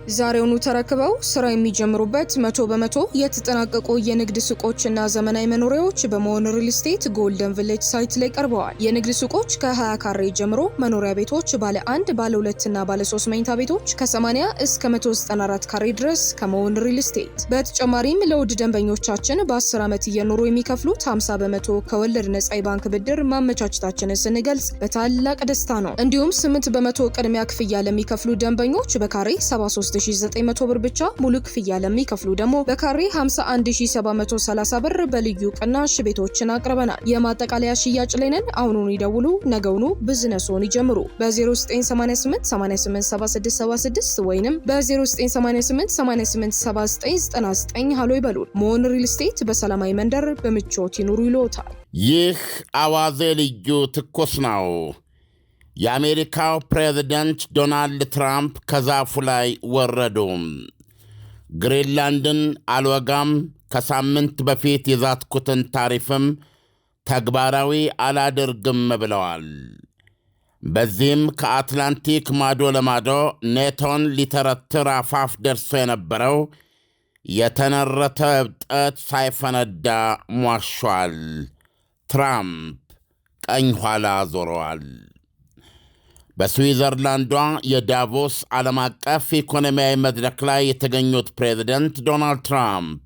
ዛሬውኑ ተረክበው ስራ የሚጀምሩበት 100% የተጠናቀቁ የንግድ ሱቆችና ዘመናዊ መኖሪያዎች በመሆን ሪል ስቴት ጎልደን ቪሌጅ ሳይት ላይ ቀርበዋል። የንግድ ሱቆች ከ20 ካሬ ጀምሮ፣ መኖሪያ ቤቶች ባለ 1፣ ባለ 2 እና ባለ 3 መኝታ ቤቶች ከ80 እስከ 194 ካሬ ድረስ ከመሆን ሪል ስቴት። በተጨማሪም ለውድ ደንበኞቻችን በ10 ዓመት እየኖሩ የሚከፍሉት 50% ከወለድ ነጻ የባንክ ብድር ማመቻቸታችንን ስንገልጽ በታላቅ ደስታ ነው። እንዲሁም 8% ቅድሚያ ክፍያ ለሚከፍሉ ደንበኞች በካሬ 73900 ብር ብቻ፣ ሙሉ ክፍያ ለሚከፍሉ ደግሞ በካሬ 51730 ብር በልዩ ቅናሽ ቤቶችን አቅርበናል። የማጠቃለያ ሽያጭ ላይ ነን። አሁኑን ይደውሉ፣ ነገውኑ ቢዝነስዎን ይጀምሩ። በ0988 887676 ወይንም በ0988 887999 ሃሎ ይበሉን። መሆን ሪል ስቴት በሰላማዊ መንደር በምቾት ይኑሩ ይሎታል። ይህ አዋዜ ልዩ ትኩስ ነው። የአሜሪካው ፕሬዝደንት ዶናልድ ትራምፕ ከዛፉ ላይ ወረዱ። ግሪንላንድን አልወጋም፣ ከሳምንት በፊት የዛትኩትን ታሪፍም ተግባራዊ አላደርግም ብለዋል። በዚህም ከአትላንቲክ ማዶ ለማዶ ኔቶን ሊተረትር አፋፍ ደርሶ የነበረው የተነረተ እብጠት ሳይፈነዳ ሟሿል። ትራምፕ ቀኝ ኋላ ዞረዋል። በስዊዘርላንዷ የዳቮስ ዓለም አቀፍ ኢኮኖሚያዊ መድረክ ላይ የተገኙት ፕሬዝደንት ዶናልድ ትራምፕ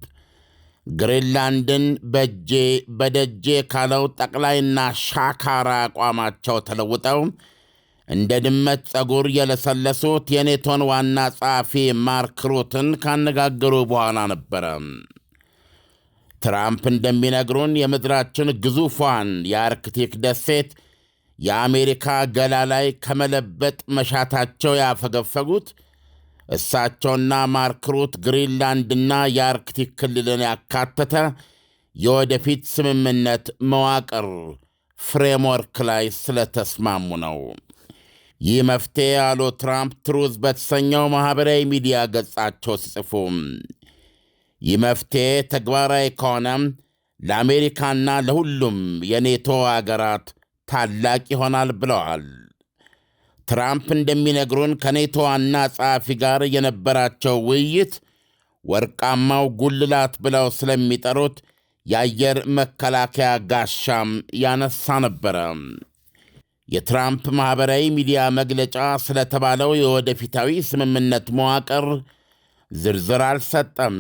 ግሪንላንድን በእጄ በደጄ ካለው ጠቅላይና ሻካራ አቋማቸው ተለውጠው እንደ ድመት ጸጉር የለሰለሱት የኔቶን ዋና ጸሐፊ ማርክ ሩትን ካነጋገሩ በኋላ ነበረ። ትራምፕ እንደሚነግሩን የምድራችን ግዙፏን የአርክቲክ ደሴት የአሜሪካ ገላ ላይ ከመለበጥ መሻታቸው ያፈገፈጉት እሳቸውና ማርክ ሩት ግሪንላንድና የአርክቲክ ክልልን ያካተተ የወደፊት ስምምነት መዋቅር ፍሬምወርክ ላይ ስለተስማሙ ነው። ይህ መፍትሔ ያሉ ትራምፕ ትሩዝ በተሰኘው ማኅበራዊ ሚዲያ ገጻቸው ሲጽፉ፣ ይህ መፍትሔ ተግባራዊ ከሆነም ለአሜሪካና ለሁሉም የኔቶ አገራት ታላቅ ይሆናል ብለዋል። ትራምፕ እንደሚነግሩን ከኔቶ ዋና ጸሐፊ ጋር የነበራቸው ውይይት ወርቃማው ጉልላት ብለው ስለሚጠሩት የአየር መከላከያ ጋሻም ያነሳ ነበረ። የትራምፕ ማኅበራዊ ሚዲያ መግለጫ ስለተባለው የወደፊታዊ ስምምነት መዋቅር ዝርዝር አልሰጠም።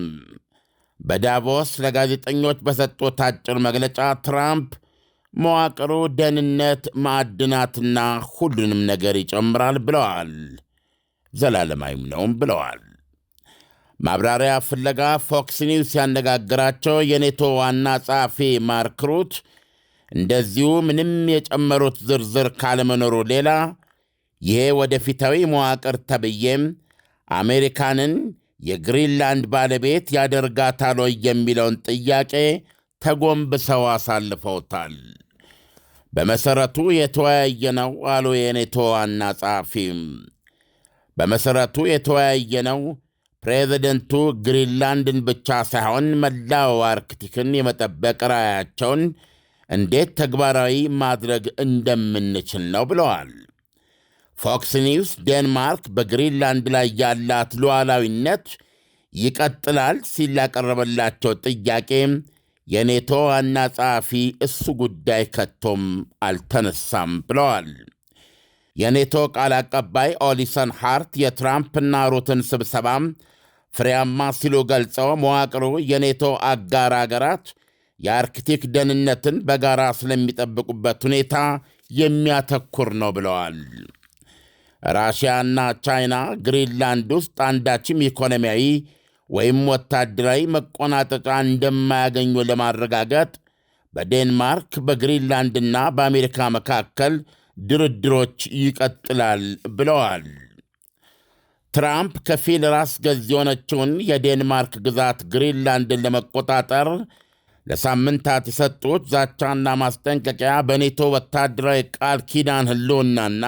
በዳቮስ ለጋዜጠኞች በሰጡት አጭር መግለጫ ትራምፕ መዋቅሩ ደህንነት፣ ማዕድናትና ሁሉንም ነገር ይጨምራል ብለዋል። ዘላለማዊም ነውም ብለዋል። ማብራሪያ ፍለጋ ፎክስ ኒውስ ያነጋገራቸው የኔቶ ዋና ጸሐፊ ማርክ ሩት እንደዚሁ ምንም የጨመሩት ዝርዝር ካለመኖሩ ሌላ ይሄ ወደፊታዊ መዋቅር ተብዬም አሜሪካንን የግሪንላንድ ባለቤት ያደርጋታል የሚለውን ጥያቄ ተጎንብሰው አሳልፈውታል። በመሠረቱ የተወያየነው አሉ የኔቶ ዋና ጸሐፊም፣ በመሠረቱ የተወያየነው ፕሬዚደንቱ ግሪንላንድን ብቻ ሳይሆን መላው አርክቲክን የመጠበቅ ራዕያቸውን እንዴት ተግባራዊ ማድረግ እንደምንችል ነው ብለዋል። ፎክስ ኒውስ ዴንማርክ በግሪንላንድ ላይ ያላት ሉዓላዊነት ይቀጥላል ሲል ያቀረበላቸው ጥያቄ የኔቶ ዋና ጸሐፊ እሱ ጉዳይ ከቶም አልተነሳም ብለዋል። የኔቶ ቃል አቀባይ ኦሊሰን ሃርት የትራምፕና ሩትን ስብሰባም ፍሬያማ ሲሉ ገልጸው መዋቅሩ የኔቶ አጋር አገራት የአርክቲክ ደህንነትን በጋራ ስለሚጠብቁበት ሁኔታ የሚያተኩር ነው ብለዋል። ራሽያና ቻይና ግሪንላንድ ውስጥ አንዳችም ኢኮኖሚያዊ ወይም ወታደራዊ መቆናጠጫ እንደማያገኙ ለማረጋገጥ በዴንማርክ በግሪንላንድና በአሜሪካ መካከል ድርድሮች ይቀጥላል ብለዋል። ትራምፕ ከፊል ራስ ገዝ የሆነችውን የዴንማርክ ግዛት ግሪንላንድን ለመቆጣጠር ለሳምንታት የሰጡት ዛቻና ማስጠንቀቂያ በኔቶ ወታደራዊ ቃል ኪዳን ሕልውናና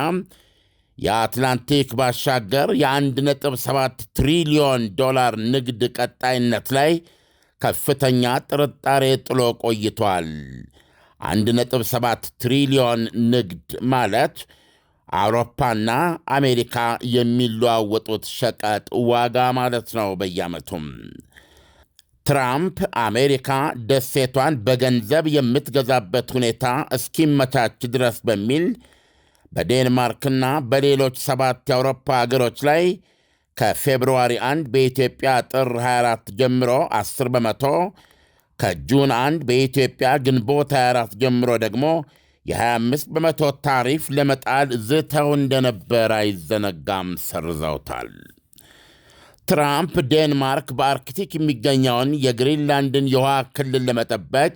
የአትላንቲክ ባሻገር የ1.7 ትሪሊዮን ዶላር ንግድ ቀጣይነት ላይ ከፍተኛ ጥርጣሬ ጥሎ ቆይቷል። 1.7 ትሪሊዮን ንግድ ማለት አውሮፓና አሜሪካ የሚለዋወጡት ሸቀጥ ዋጋ ማለት ነው በየዓመቱም። ትራምፕ አሜሪካ ደሴቷን በገንዘብ የምትገዛበት ሁኔታ እስኪመቻች ድረስ በሚል በዴንማርክና በሌሎች 7 የአውሮፓ አገሮች ላይ ከፌብርዋሪ 1 በኢትዮጵያ ጥር 24 ጀምሮ 10 በመቶ፣ ከጁን 1 በኢትዮጵያ ግንቦት 24 ጀምሮ ደግሞ የ25 በመቶ ታሪፍ ለመጣል ዝተው እንደነበር አይዘነጋም፣ ሰርዘውታል። ትራምፕ ዴንማርክ በአርክቲክ የሚገኘውን የግሪንላንድን የውሃ ክልል ለመጠበቅ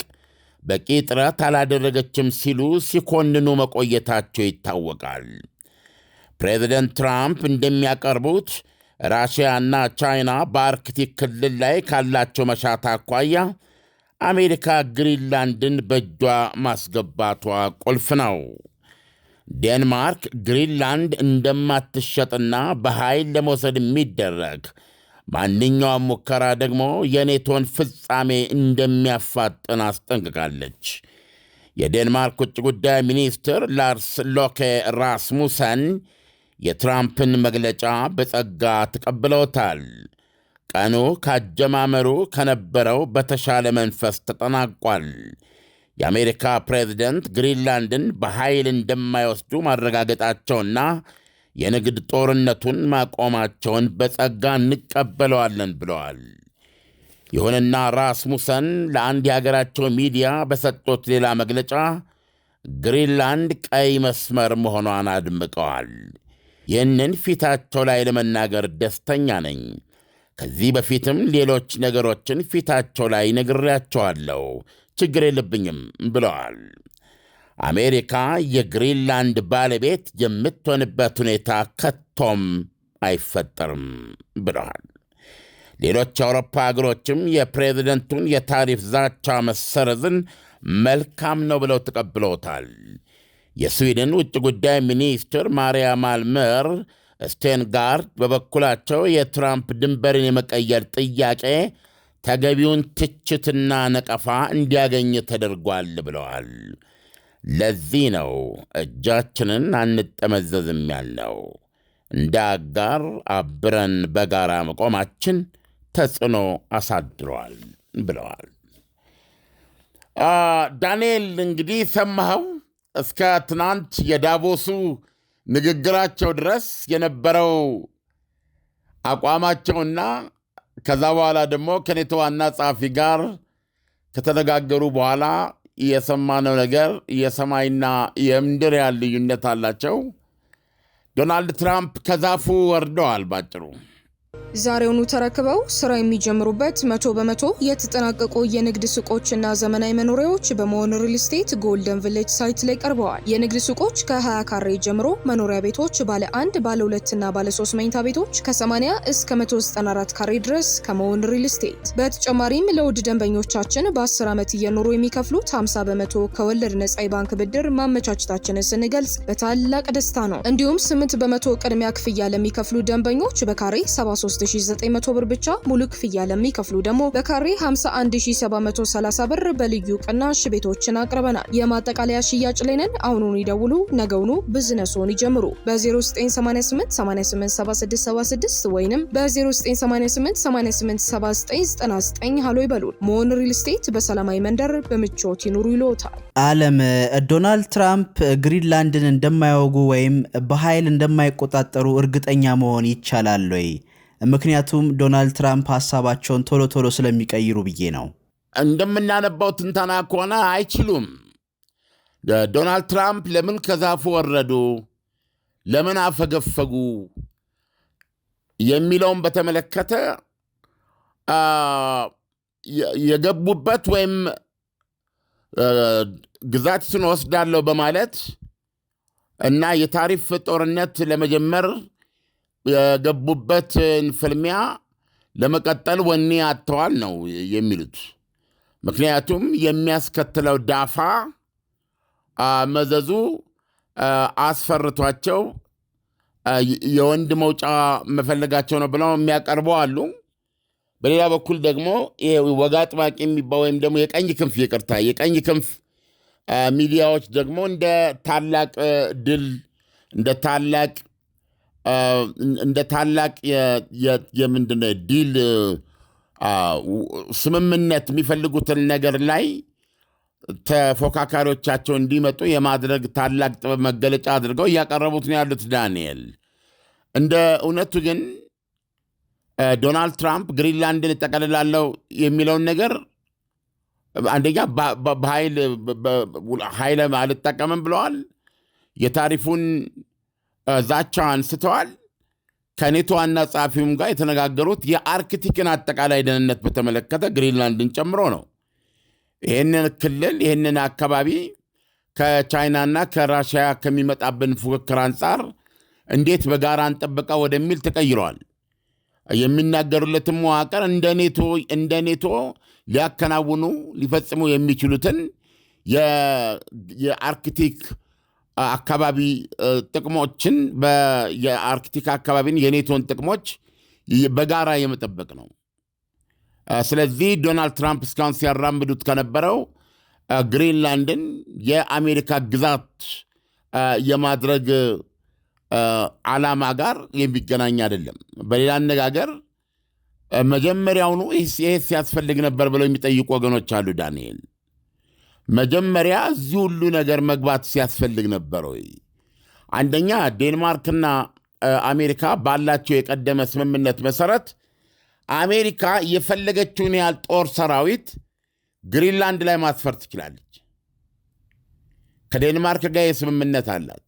በቂ ጥረት አላደረገችም ሲሉ ሲኮንኑ መቆየታቸው ይታወቃል። ፕሬዚደንት ትራምፕ እንደሚያቀርቡት ራሽያና ቻይና በአርክቲክ ክልል ላይ ካላቸው መሻት አኳያ አሜሪካ ግሪንላንድን በእጇ ማስገባቷ ቁልፍ ነው። ዴንማርክ ግሪንላንድ እንደማትሸጥና በኃይል ለመውሰድ የሚደረግ ማንኛውም ሙከራ ደግሞ የኔቶን ፍጻሜ እንደሚያፋጥን አስጠንቅቃለች። የዴንማርክ ውጭ ጉዳይ ሚኒስትር ላርስ ሎኬ ራስሙሰን የትራምፕን መግለጫ በጸጋ ተቀብለውታል። ቀኑ ካጀማመሩ ከነበረው በተሻለ መንፈስ ተጠናቋል። የአሜሪካ ፕሬዝደንት ግሪንላንድን በኃይል እንደማይወስዱ ማረጋገጣቸውና የንግድ ጦርነቱን ማቆማቸውን በጸጋ እንቀበለዋለን ብለዋል። ይሁንና ራስሙሰን ለአንድ የሀገራቸው ሚዲያ በሰጡት ሌላ መግለጫ ግሪንላንድ ቀይ መስመር መሆኗን አድምቀዋል። ይህንን ፊታቸው ላይ ለመናገር ደስተኛ ነኝ። ከዚህ በፊትም ሌሎች ነገሮችን ፊታቸው ላይ ነግሬያቸዋለሁ፣ ችግር የለብኝም ብለዋል። አሜሪካ የግሪንላንድ ባለቤት የምትሆንበት ሁኔታ ከቶም አይፈጠርም ብለዋል። ሌሎች የአውሮፓ አገሮችም የፕሬዝደንቱን የታሪፍ ዛቻ መሰረዝን መልካም ነው ብለው ተቀብለውታል። የስዊድን ውጭ ጉዳይ ሚኒስትር ማሪያ ማልመር ስቴንጋርድ በበኩላቸው የትራምፕ ድንበርን የመቀየር ጥያቄ ተገቢውን ትችትና ነቀፋ እንዲያገኝ ተደርጓል ብለዋል። ለዚህ ነው እጃችንን አንጠመዘዝም ያልነው። እንደ አጋር አብረን በጋራ መቆማችን ተጽዕኖ አሳድሯል ብለዋል። ዳንኤል እንግዲህ ሰማኸው፣ እስከ ትናንት የዳቮሱ ንግግራቸው ድረስ የነበረው አቋማቸውና ከዛ በኋላ ደግሞ ከኔቶ ዋና ጸሐፊ ጋር ከተነጋገሩ በኋላ የሰማነው ነገር የሰማይና የምድር ያህል ልዩነት አላቸው። ዶናልድ ትራምፕ ከዛፉ ወርደዋል ባጭሩ። ዛሬውኑ ተረክበው ስራ የሚጀምሩበት 100% የተጠናቀቁ የንግድ ሱቆችና ዘመናዊ መኖሪያዎች በመሆን ሪል ስቴት ጎልደን ቪሌጅ ሳይት ላይ ቀርበዋል። የንግድ ሱቆች ከ20 ካሬ ጀምሮ፣ መኖሪያ ቤቶች ባለ 1፣ ባለ 2 እና ባለ 3 መኝታ ቤቶች ከ80 እስከ 194 ካሬ ድረስ ከመሆን ሪል ስቴት። በተጨማሪም ለውድ ደንበኞቻችን በ10 ዓመት እየኖሩ የሚከፍሉት 50% ከወለድ ነጻ የባንክ ብድር ማመቻቸታችንን ስንገልጽ በታላቅ ደስታ ነው። እንዲሁም 8% ቅድሚያ ክፍያ ለሚከፍሉ ደንበኞች በካሬ 73900 ብር ብቻ፣ ሙሉ ክፍያ ለሚከፍሉ ደግሞ በካሬ 51730 ብር በልዩ ቅናሽ ቤቶችን አቅርበናል። የማጠቃለያ ሽያጭ ላይ ነን። አሁኑን ይደውሉ፣ ነገውኑ ቢዝነስዎን ይጀምሩ። በ0988 887676 ወይንም በ0988 887999 ሃሎ ይበሉ። ሞን ሪል ስቴት በሰላማዊ መንደር በምቾት ይኑሩ ይሎታል። ዓለም ዶናልድ ትራምፕ ግሪንላንድን እንደማያወጉ ወይም በኃይል እንደማይቆጣጠሩ እርግጠኛ መሆን ይቻላል ወይ? ምክንያቱም ዶናልድ ትራምፕ ሐሳባቸውን ቶሎ ቶሎ ስለሚቀይሩ ብዬ ነው። እንደምናነባው ትንተና ከሆነ አይችሉም። ዶናልድ ትራምፕ ለምን ከዛፉ ወረዱ፣ ለምን አፈገፈጉ የሚለውን በተመለከተ የገቡበት ወይም ግዛትን ወስዳለሁ በማለት እና የታሪፍ ጦርነት ለመጀመር የገቡበትን ፍልሚያ ለመቀጠል ወኔ አጥተዋል ነው የሚሉት። ምክንያቱም የሚያስከትለው ዳፋ መዘዙ አስፈርቷቸው የወንድ መውጫ መፈለጋቸው ነው ብለው የሚያቀርቡ አሉ። በሌላ በኩል ደግሞ ወግ አጥባቂ የሚባል ወይም ደግሞ የቀኝ ክንፍ ሚዲያዎች ደግሞ እንደ ታላቅ ድል እንደ ታላቅ የምንድነው ዲል ስምምነት የሚፈልጉትን ነገር ላይ ተፎካካሪዎቻቸው እንዲመጡ የማድረግ ታላቅ ጥበብ መገለጫ አድርገው እያቀረቡት ነው ያሉት። ዳንኤል፣ እንደ እውነቱ ግን ዶናልድ ትራምፕ ግሪንላንድን እጠቀልላለሁ የሚለውን ነገር አንደኛ በኃይል አልጠቀምም ብለዋል። የታሪፉን ዛቻ አንስተዋል። ከኔቶ ዋና ጸሐፊውም ጋር የተነጋገሩት የአርክቲክን አጠቃላይ ደህንነት በተመለከተ ግሪንላንድን ጨምሮ ነው። ይህንን ክልል ይህንን አካባቢ ከቻይናና ከራሽያ ከሚመጣብን ፉክክር አንጻር እንዴት በጋራ እንጠብቀው ወደሚል ተቀይረዋል። የሚናገሩለትም መዋቅር እንደ ኔቶ ሊያከናውኑ ሊፈጽሙ የሚችሉትን የአርክቲክ አካባቢ ጥቅሞችን የአርክቲክ አካባቢን የኔቶን ጥቅሞች በጋራ የመጠበቅ ነው። ስለዚህ ዶናልድ ትራምፕ እስካሁን ሲያራምዱት ከነበረው ግሪንላንድን የአሜሪካ ግዛት የማድረግ ዓላማ ጋር የሚገናኝ አይደለም። በሌላ አነጋገር መጀመሪያውኑ ይሄ ሲያስፈልግ ነበር ብለው የሚጠይቁ ወገኖች አሉ። ዳንኤል፣ መጀመሪያ እዚህ ሁሉ ነገር መግባት ሲያስፈልግ ነበር ወይ? አንደኛ ዴንማርክና አሜሪካ ባላቸው የቀደመ ስምምነት መሰረት አሜሪካ የፈለገችውን ያህል ጦር ሰራዊት ግሪንላንድ ላይ ማስፈር ትችላለች። ከዴንማርክ ጋር የስምምነት አላት።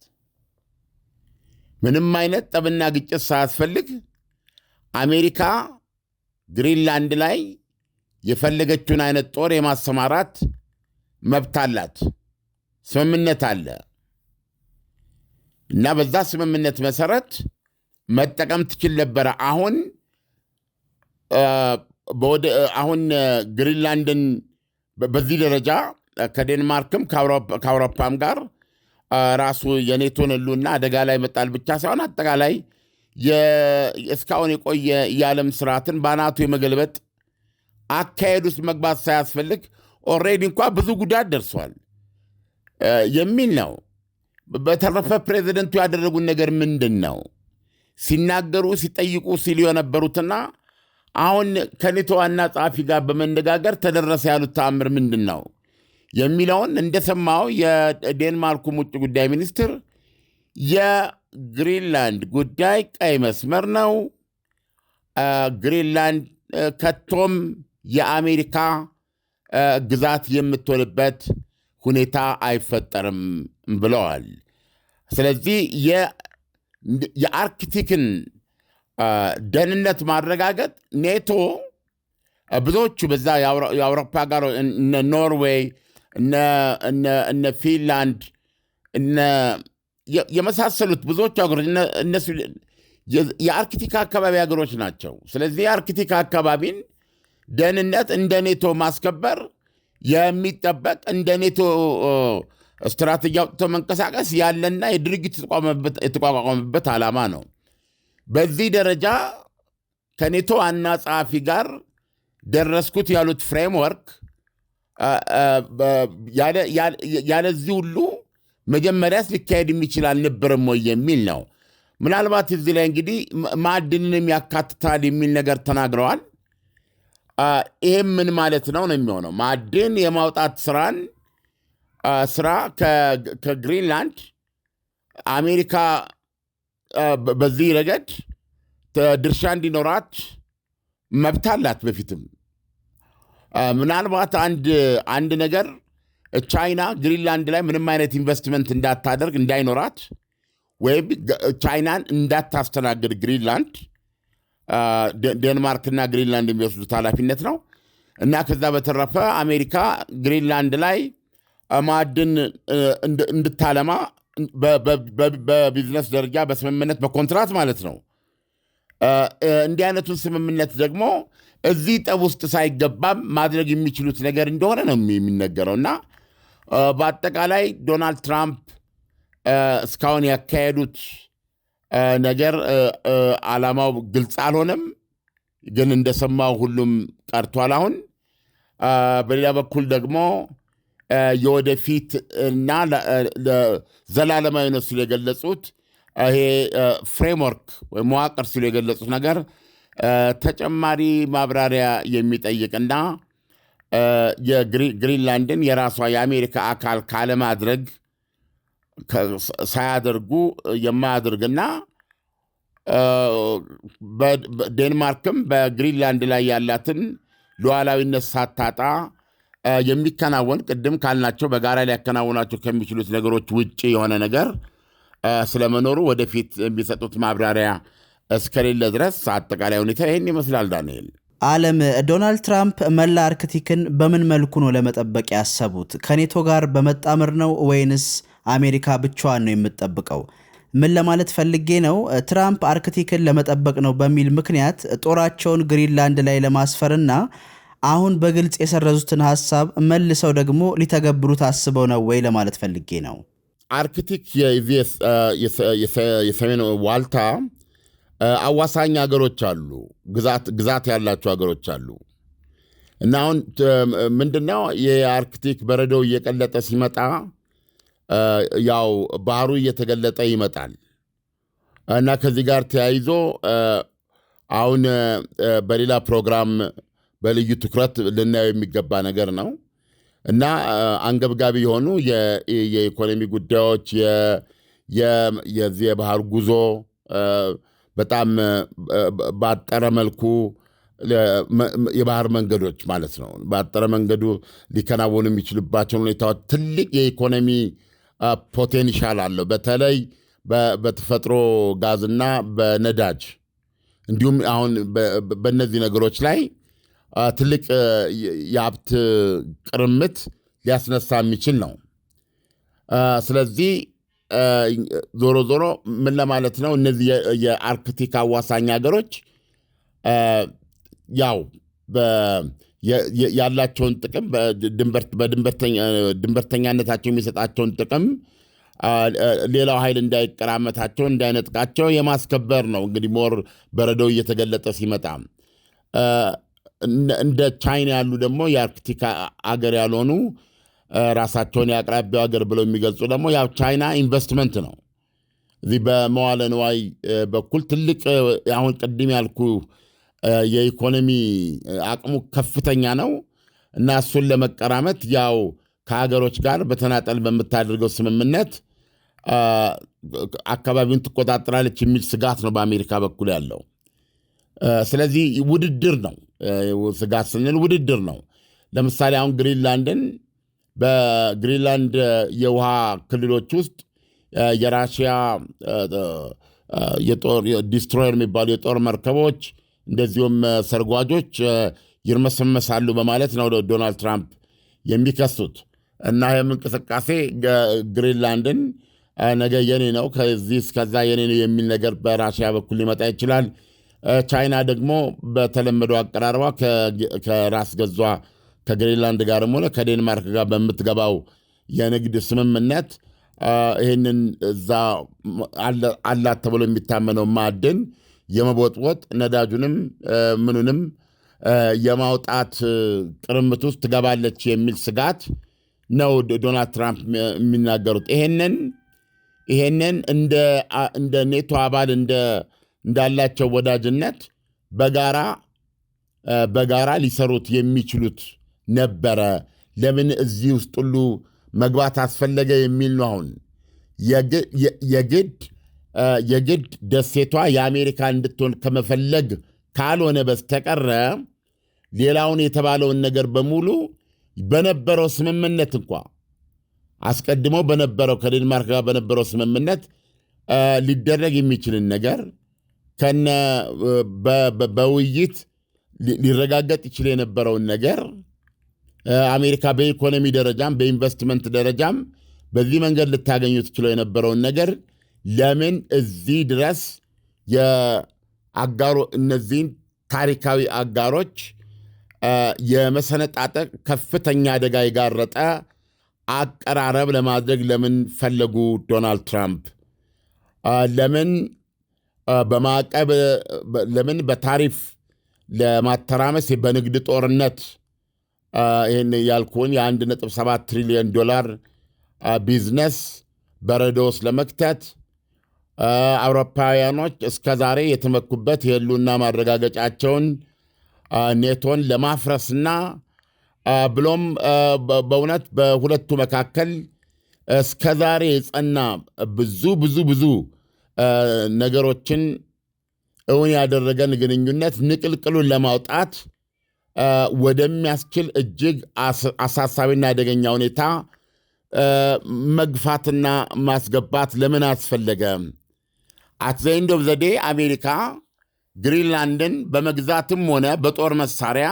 ምንም አይነት ጠብና ግጭት ሳያስፈልግ አሜሪካ ግሪንላንድ ላይ የፈለገችውን አይነት ጦር የማሰማራት መብት አላት። ስምምነት አለ እና በዛ ስምምነት መሰረት መጠቀም ትችል ነበረ። አሁን ግሪንላንድን በዚህ ደረጃ ከዴንማርክም ከአውሮፓም ጋር ራሱ የኔቶን ሕልውና አደጋ ላይ መጣል ብቻ ሳይሆን አጠቃላይ እስካሁን የቆየ የዓለም ስርዓትን በአናቱ የመገልበጥ አካሄድ ውስጥ መግባት ሳያስፈልግ ኦልሬዲ እንኳ ብዙ ጉዳት ደርሷል የሚል ነው። በተረፈ ፕሬዚደንቱ ያደረጉት ነገር ምንድን ነው? ሲናገሩ ሲጠይቁ ሲሉ የነበሩትና አሁን ከኔቶ ዋና ጸሐፊ ጋር በመነጋገር ተደረሰ ያሉት ተአምር ምንድን ነው የሚለውን እንደሰማው የዴንማርኩ ውጭ ጉዳይ ሚኒስትር የግሪንላንድ ጉዳይ ቀይ መስመር ነው፣ ግሪንላንድ ከቶም የአሜሪካ ግዛት የምትሆንበት ሁኔታ አይፈጠርም ብለዋል። ስለዚህ የአርክቲክን ደህንነት ማረጋገጥ ኔቶ ብዙዎቹ በዛ የአውሮፓ ጋር እነ ኖርዌይ እነ ፊንላንድ የመሳሰሉት ብዙዎቹ ሀገሮች እነሱ የአርክቲክ አካባቢ ሀገሮች ናቸው። ስለዚህ የአርክቲክ አካባቢን ደህንነት እንደ ኔቶ ማስከበር የሚጠበቅ እንደ ኔቶ ስትራቴጂ አውጥቶ መንቀሳቀስ ያለና የድርጅት የተቋቋመበት ዓላማ ነው። በዚህ ደረጃ ከኔቶ ዋና ጸሐፊ ጋር ደረስኩት ያሉት ፍሬምወርክ ያለዚህ ሁሉ መጀመሪያስ ሊካሄድ የሚችል አልነበረም ወይ የሚል ነው። ምናልባት እዚህ ላይ እንግዲህ ማዕድንንም ያካትታል የሚል ነገር ተናግረዋል። ይህም ምን ማለት ነው የሚሆነው? ማዕድን የማውጣት ስራ ከግሪንላንድ አሜሪካ በዚህ ረገድ ድርሻ እንዲኖራት መብት አላት። በፊትም ምናልባት አንድ ነገር ቻይና ግሪንላንድ ላይ ምንም አይነት ኢንቨስትመንት እንዳይኖራት ወይም ቻይናን እንዳታስተናግድ ግሪንላንድ ዴንማርክና ግሪንላንድ የሚወስዱት ኃላፊነት ነው እና ከዛ በተረፈ አሜሪካ ግሪንላንድ ላይ ማዕድን እንድታለማ በቢዝነስ ደረጃ በስምምነት በኮንትራት ማለት ነው። እንዲህ አይነቱን ስምምነት ደግሞ እዚህ ጠብ ውስጥ ሳይገባም ማድረግ የሚችሉት ነገር እንደሆነ ነው የሚነገረው እና በአጠቃላይ ዶናልድ ትራምፕ እስካሁን ያካሄዱት ነገር ዓላማው ግልጽ አልሆነም፣ ግን እንደሰማው ሁሉም ቀርቷል። አሁን በሌላ በኩል ደግሞ የወደፊት እና ዘላለማዊ ነው ሲሉ የገለጹት ይሄ ፍሬምወርክ ወይ መዋቅር ሲሉ የገለጹት ነገር ተጨማሪ ማብራሪያ የሚጠይቅና የግሪንላንድን የራሷ የአሜሪካ አካል ካለማድረግ ሳያደርጉ የማያደርግና ዴንማርክም በግሪንላንድ ላይ ያላትን ሉዓላዊነት ሳታጣ የሚከናወን ቅድም ካልናቸው በጋራ ሊያከናውናቸው ከሚችሉት ነገሮች ውጭ የሆነ ነገር ስለመኖሩ ወደፊት የሚሰጡት ማብራሪያ እስከሌለ ድረስ አጠቃላይ ሁኔታ ይህን ይመስላል። ዳንኤል ዓለም ዶናልድ ትራምፕ መላ አርክቲክን በምን መልኩ ነው ለመጠበቅ ያሰቡት? ከኔቶ ጋር በመጣመር ነው ወይንስ አሜሪካ ብቻዋን ነው የምትጠብቀው? ምን ለማለት ፈልጌ ነው፣ ትራምፕ አርክቲክን ለመጠበቅ ነው በሚል ምክንያት ጦራቸውን ግሪንላንድ ላይ ለማስፈርና አሁን በግልጽ የሰረዙትን ሐሳብ መልሰው ደግሞ ሊተገብሩት አስበው ነው ወይ ለማለት ፈልጌ ነው። አርክቲክ የሰሜን ዋልታ አዋሳኝ ሀገሮች አሉ፣ ግዛት ያላቸው ሀገሮች አሉ እና አሁን ምንድነው የአርክቲክ በረዶው እየቀለጠ ሲመጣ ያው ባህሩ እየተገለጠ ይመጣል እና ከዚህ ጋር ተያይዞ አሁን በሌላ ፕሮግራም በልዩ ትኩረት ልናየው የሚገባ ነገር ነው እና አንገብጋቢ የሆኑ የኢኮኖሚ ጉዳዮች የዚህ የባህር ጉዞ በጣም ባጠረ መልኩ የባህር መንገዶች ማለት ነው ባጠረ መንገዱ ሊከናወኑ የሚችልባቸው ሁኔታዎች ትልቅ የኢኮኖሚ ፖቴንሻል አለው። በተለይ በተፈጥሮ ጋዝና በነዳጅ እንዲሁም አሁን በእነዚህ ነገሮች ላይ ትልቅ የሀብት ቅርምት ሊያስነሳ የሚችል ነው። ስለዚህ ዞሮ ዞሮ ምን ለማለት ነው እነዚህ የአርክቲክ አዋሳኝ ሀገሮች ያው ያላቸውን ጥቅም በድንበርተኛነታቸው የሚሰጣቸውን ጥቅም ሌላው ኃይል እንዳይቀራመታቸው እንዳይነጥቃቸው የማስከበር ነው። እንግዲህ ሞር በረዶው እየተገለጠ ሲመጣ እንደ ቻይና ያሉ ደግሞ የአርክቲክ አገር ያልሆኑ ራሳቸውን የአቅራቢያው ሀገር ብለው የሚገልጹ ደግሞ ያው ቻይና ኢንቨስትመንት ነው። እዚህ በመዋለ ንዋይ በኩል ትልቅ አሁን ቅድም ያልኩ የኢኮኖሚ አቅሙ ከፍተኛ ነው እና እሱን ለመቀራመት ያው ከሀገሮች ጋር በተናጠል በምታደርገው ስምምነት አካባቢውን ትቆጣጠራለች የሚል ስጋት ነው በአሜሪካ በኩል ያለው። ስለዚህ ውድድር ነው። ስጋት ስንል ውድድር ነው። ለምሳሌ አሁን ግሪንላንድን በግሪንላንድ የውሃ ክልሎች ውስጥ የራሽያ ዲስትሮየር የሚባሉ የጦር መርከቦች እንደዚሁም ሰርጓጆች ይርመሰመሳሉ በማለት ነው ዶናልድ ትራምፕ የሚከሱት እና ይህም እንቅስቃሴ ግሪንላንድን ነገ የኔ ነው ከዚህ እስከዛ የኔ ነው የሚል ነገር በራሽያ በኩል ሊመጣ ይችላል። ቻይና ደግሞ በተለመደው አቀራረቧ ከራስ ገዟ ከግሪንላንድ ጋርም ሆነ ከዴንማርክ ጋር በምትገባው የንግድ ስምምነት ይህንን እዛ አላት ተብሎ የሚታመነው ማዕድን የመቦጥቦጥ ነዳጁንም ምኑንም የማውጣት ቅርምት ውስጥ ትገባለች የሚል ስጋት ነው ዶናልድ ትራምፕ የሚናገሩት። ይሄንን እንደ ኔቶ አባል እንዳላቸው ወዳጅነት በጋራ ሊሰሩት የሚችሉት ነበረ። ለምን እዚህ ውስጥ ሁሉ መግባት አስፈለገ የሚል ነው። አሁን የግድ ደሴቷ የአሜሪካ እንድትሆን ከመፈለግ ካልሆነ በስተቀረ ሌላውን የተባለውን ነገር በሙሉ በነበረው ስምምነት እንኳ አስቀድሞ በነበረው ከዴንማርክ ጋር በነበረው ስምምነት ሊደረግ የሚችልን ነገር በውይይት ሊረጋገጥ ይችል የነበረውን ነገር አሜሪካ በኢኮኖሚ ደረጃም በኢንቨስትመንት ደረጃም በዚህ መንገድ ልታገኙ ትችለው የነበረውን ነገር ለምን እዚህ ድረስ እነዚህን ታሪካዊ አጋሮች የመሰነጣጠቅ ከፍተኛ አደጋ የጋረጠ አቀራረብ ለማድረግ ለምን ፈለጉ ዶናልድ ትራምፕ? ለምን በማዕቀብ ለምን በታሪፍ ለማተራመስ በንግድ ጦርነት ይህን ያልኩን የ1.7 ትሪሊዮን ዶላር ቢዝነስ በረዶ ውስጥ ለመክተት አውሮፓውያኖች እስከዛሬ የተመኩበት የህልውና ማረጋገጫቸውን ኔቶን ለማፍረስና ብሎም በእውነት በሁለቱ መካከል እስከዛሬ የጸና ብዙ ነገሮችን እውን ያደረገን ግንኙነት ንቅልቅሉን ለማውጣት ወደሚያስችል እጅግ አሳሳቢና አደገኛ ሁኔታ መግፋትና ማስገባት ለምን አስፈለገ? አት ዘ ኤንድ ኦፍ ዘ ዴይ አሜሪካ ግሪንላንድን በመግዛትም ሆነ በጦር መሳሪያ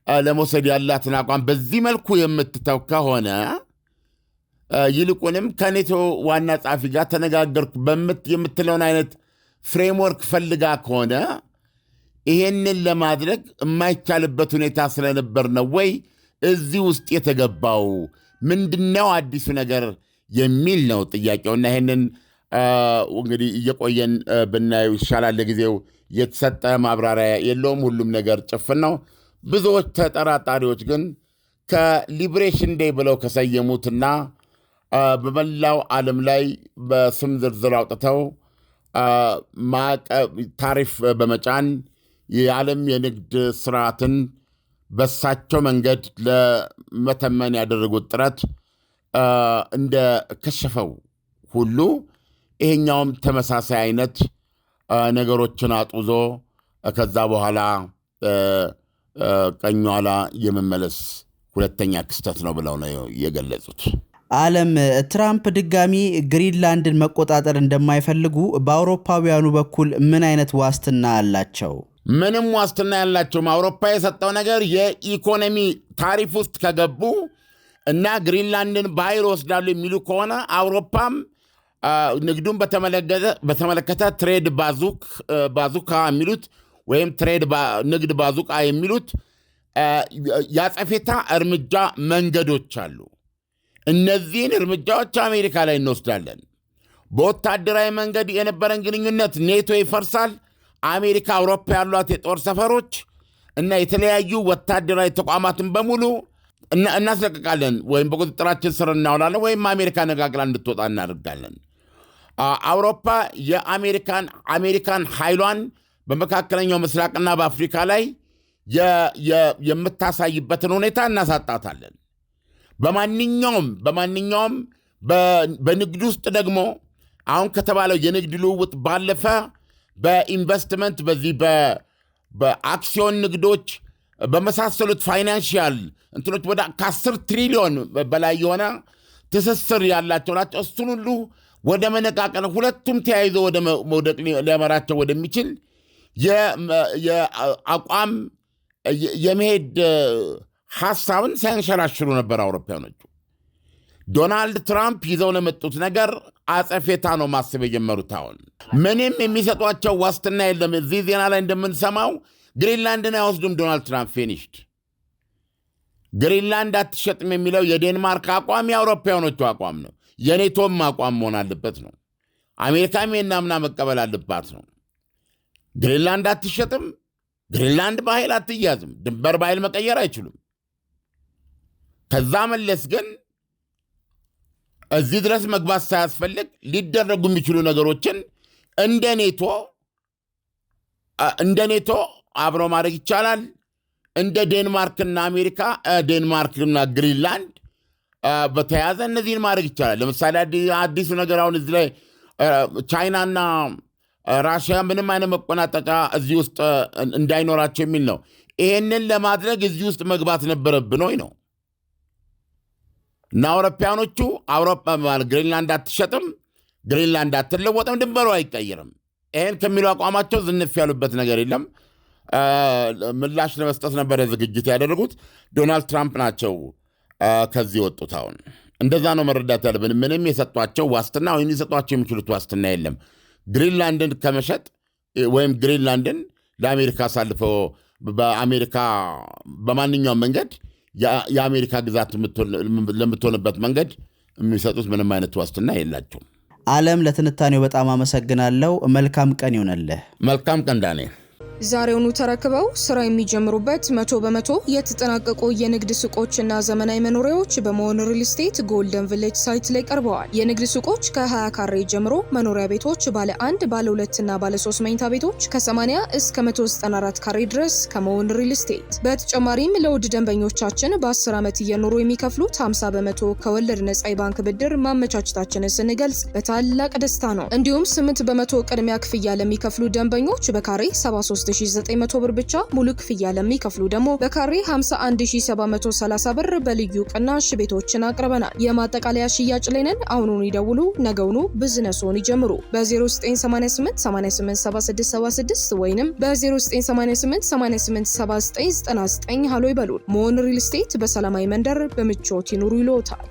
ለመውሰድ ያላትን አቋም በዚህ መልኩ የምትተው ከሆነ ይልቁንም ከኔቶ ዋና ጸሐፊ ጋር ተነጋገርኩ የምትለውን አይነት ፍሬምወርክ ፈልጋ ከሆነ ይሄንን ለማድረግ የማይቻልበት ሁኔታ ስለነበር ነው ወይ እዚህ ውስጥ የተገባው? ምንድነው አዲሱ ነገር የሚል ነው ጥያቄውና ይሄንን እንግዲህ እየቆየን ብናየው ይሻላል። ለጊዜው የተሰጠ ማብራሪያ የለውም። ሁሉም ነገር ጭፍን ነው። ብዙዎች ተጠራጣሪዎች ግን ከሊብሬሽን ዴይ ብለው ከሰየሙትና በመላው ዓለም ላይ በስም ዝርዝር አውጥተው ታሪፍ በመጫን የዓለም የንግድ ስርዓትን በሳቸው መንገድ ለመተመን ያደረጉት ጥረት እንደ ከሸፈው ሁሉ ይሄኛውም ተመሳሳይ አይነት ነገሮችን አጡዞ ከዛ በኋላ ቀኝ ኋላ የመመለስ ሁለተኛ ክስተት ነው ብለው ነው የገለጹት። ዓለም ትራምፕ ድጋሚ ግሪንላንድን መቆጣጠር እንደማይፈልጉ በአውሮፓውያኑ በኩል ምን አይነት ዋስትና አላቸው? ምንም ዋስትና ያላቸውም። አውሮፓ የሰጠው ነገር የኢኮኖሚ ታሪፍ ውስጥ ከገቡ እና ግሪንላንድን በኃይል ወስዳሉ የሚሉ ከሆነ አውሮፓም ንግዱን በተመለከተ ትሬድ ባዙካ የሚሉት ወይም ንግድ ባዙቃ የሚሉት ያጸፌታ እርምጃ መንገዶች አሉ። እነዚህን እርምጃዎች አሜሪካ ላይ እንወስዳለን። በወታደራዊ መንገድ የነበረን ግንኙነት ኔቶ ይፈርሳል። አሜሪካ አውሮፓ ያሏት የጦር ሰፈሮች እና የተለያዩ ወታደራዊ ተቋማትን በሙሉ እናስለቅቃለን፣ ወይም በቁጥጥራችን ስር እናውላለን፣ ወይም አሜሪካ ነጋግላ እንድትወጣ እናደርጋለን። አውሮፓ የአሜሪካን ኃይሏን በመካከለኛው ምስራቅና በአፍሪካ ላይ የምታሳይበትን ሁኔታ እናሳጣታለን። በማንኛውም በንግድ ውስጥ ደግሞ አሁን ከተባለው የንግድ ልውውጥ ባለፈ በኢንቨስትመንት በዚህ በአክሲዮን ንግዶች በመሳሰሉት ፋይናንሽያል እንትኖች ወደ ከ10 ትሪሊዮን በላይ የሆነ ትስስር ያላቸው ናቸው። እሱን ሁሉ ወደ መነቃቀል ሁለቱም ተያይዞ ወደ መውደቅ ሊያመራቸው ወደሚችል የአቋም የመሄድ ሐሳብን ሲያንሸራሽሩ ነበር አውሮፓውያኖቹ። ዶናልድ ትራምፕ ይዘው ለመጡት ነገር አጸፌታ ነው ማሰብ የጀመሩት። አሁን ምንም የሚሰጧቸው ዋስትና የለም። እዚህ ዜና ላይ እንደምንሰማው ግሪንላንድን አይወስዱም ዶናልድ ትራምፕ ፊኒሽድ። ግሪንላንድ አትሸጥም የሚለው የዴንማርክ አቋም የአውሮፓውያኖቹ አቋም ነው። የኔቶም አቋም መሆን አለበት ነው። አሜሪካም የናምና መቀበል አለባት ነው። ግሪንላንድ አትሸጥም። ግሪንላንድ በኃይል አትያዝም። ድንበር በኃይል መቀየር አይችሉም። ከዛ መለስ ግን እዚህ ድረስ መግባት ሳያስፈልግ ሊደረጉ የሚችሉ ነገሮችን እንደ ኔቶ አብሮ ማድረግ ይቻላል። እንደ ዴንማርክና አሜሪካ፣ ዴንማርክና ግሪንላንድ በተያያዘ እነዚህን ማድረግ ይቻላል። ለምሳሌ አዲሱ ነገር አሁን እዚህ ላይ ቻይናና ራሽያ ምንም አይነት መቆናጠጫ እዚህ ውስጥ እንዳይኖራቸው የሚል ነው። ይሄንን ለማድረግ እዚህ ውስጥ መግባት ነበረብን ወይ ነው እና አውሮፓውያኖቹ ግሪንላንድ አትሸጥም፣ ግሪንላንድ አትለወጥም፣ ድንበሩ አይቀይርም። ይህን ከሚሉ አቋማቸው ዝንፍ ያሉበት ነገር የለም። ምላሽ ለመስጠት ነበረ ዝግጅት ያደረጉት። ዶናልድ ትራምፕ ናቸው ከዚህ ወጡት። አሁን እንደዛ ነው መረዳት ያለብን። ምንም የሰጧቸው ዋስትና ወይም ሊሰጧቸው የሚችሉት ዋስትና የለም። ግሪንላንድን ከመሸጥ ወይም ግሪንላንድን ለአሜሪካ አሳልፈው በአሜሪካ በማንኛውም መንገድ የአሜሪካ ግዛት ለምትሆንበት መንገድ የሚሰጡት ምንም አይነት ዋስትና የላቸውም። ዓለም፣ ለትንታኔው በጣም አመሰግናለሁ። መልካም ቀን ይሆነልህ። መልካም ቀን ዳንኤል። ዛሬውኑ ተረክበው ስራ የሚጀምሩበት 100% የተጠናቀቁ የንግድ ሱቆችና ዘመናዊ መኖሪያዎች በመሆን ሪል ስቴት ጎልደን ቪሌጅ ሳይት ላይ ቀርበዋል። የንግድ ሱቆች ከ20 ካሬ ጀምሮ፣ መኖሪያ ቤቶች ባለ 1፣ ባለ 2 እና ባለ 3 መኝታ ቤቶች ከ80 እስከ 194 ካሬ ድረስ ከመሆን ሪል ስቴት። በተጨማሪም ለውድ ደንበኞቻችን በ10 ዓመት እየኖሩ የሚከፍሉት 50% ከወለድ ነጻ የባንክ ብድር ማመቻቸታችንን ስንገልጽ በታላቅ ደስታ ነው። እንዲሁም 8% ቅድሚያ ክፍያ ለሚከፍሉ ደንበኞች በካሬ 73900 ብር ብቻ፣ ሙሉ ክፍያ ለሚከፍሉ ደግሞ በካሬ 51730 ብር በልዩ ቅናሽ ቤቶችን አቅርበናል። የማጠቃለያ ሽያጭ ላይ ነን። አሁኑን ይደውሉ፣ ነገውኑ ቢዝነስዎን ይጀምሩ። በ0988 887676 ወይንም በ0988 887999 ሃሎ ይበሉን። መሆን ሪል ስቴት በሰላማዊ መንደር በምቾት ይኑሩ ይሎታል።